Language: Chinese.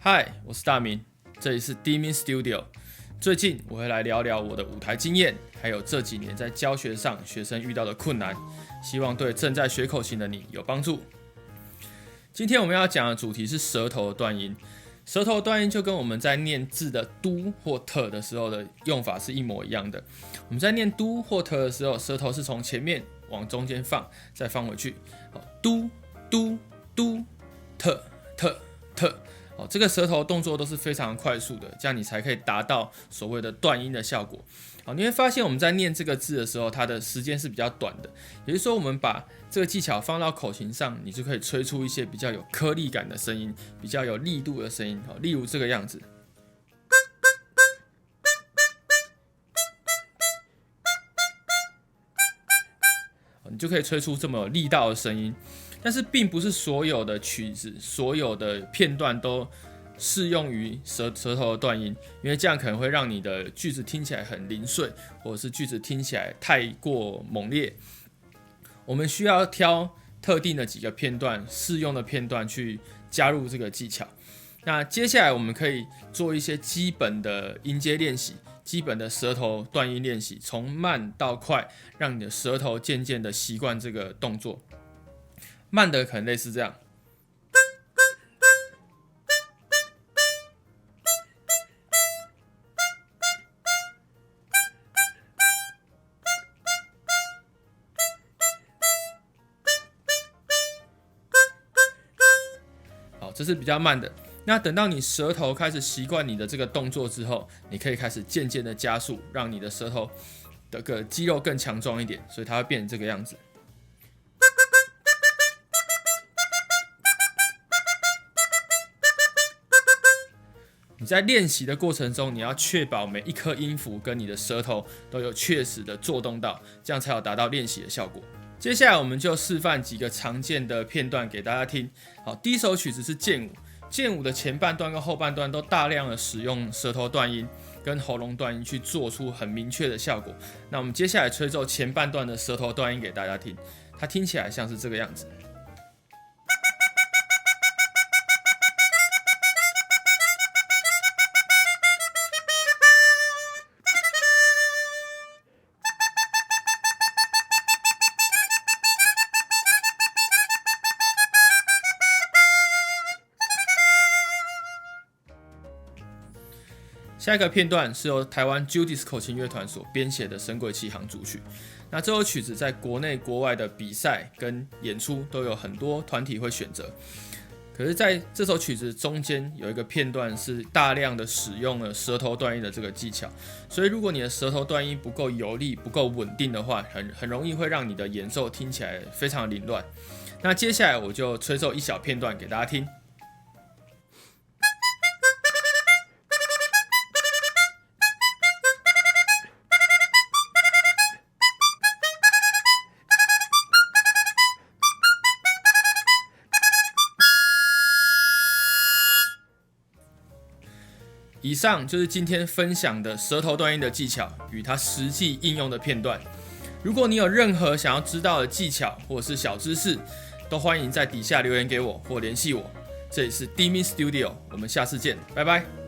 嗨，我是大明，这里是 D-Min Studio。最近我会来聊聊我的舞台经验，还有这几年在教学上学生遇到的困难，希望对正在学口琴的你有帮助。今天我们要讲的主题是舌头的断音。舌头的断音就跟我们在念字的嘟或特的时候的用法是一模一样的。我们在念嘟或特的时候，舌头是从前面往中间放，再放回去。嘟嘟嘟，特特特。这个舌头动作都是非常快速的，这样你才可以达到所谓的断音的效果。你会发现我们在念这个字的时候，它的时间是比较短的，也就是说，我们把这个技巧放到口琴上，你就可以吹出一些比较有颗粒感的声音，比较有力度的声音。例如这个样子，你就可以吹出这么有力道的声音。但是并不是所有的曲子、所有的片段都适用于舌头的断音，因为这样可能会让你的句子听起来很零碎，或者是句子听起来太过猛烈。我们需要挑特定的几个片段、适用的片段去加入这个技巧。那接下来我们可以做一些基本的音阶练习，基本的舌头断音练习，从慢到快，让你的舌头渐渐的习惯这个动作。慢的可能类似这样，好，这是比较慢的。那等到你舌头开始习惯你的这个动作之后，你可以开始渐渐的加速，让你的舌头的肌肉更强壮一点，所以它会变成这个样子。你在练习的过程中，你要确保每一颗音符跟你的舌头都有确实的做动到，这样才有达到练习的效果。接下来我们就示范几个常见的片段给大家听。好，第一首曲子是剑舞，剑舞的前半段跟后半段都大量的使用舌头断音跟喉咙断音去做出很明确的效果。那我们接下来吹奏前半段的舌头断音给大家听，它听起来像是这个样子。下一个片段是由台湾 Judis 口琴乐团所编写的《神鬼奇航》组曲。那这首曲子在国内国外的比赛跟演出都有很多团体会选择。可是在这首曲子中间有一个片段是大量的使用了舌头断音的这个技巧，所以如果你的舌头断音不够有力、不够稳定的话，很容易会让你的演奏听起来非常凌乱。那接下来我就吹奏一小片段给大家听。以上就是今天分享的舌头断音的技巧与它实际应用的片段。如果你有任何想要知道的技巧或者是小知识，都欢迎在底下留言给我或联系我。这里是 D-Min Studio， 我们下次见，拜拜。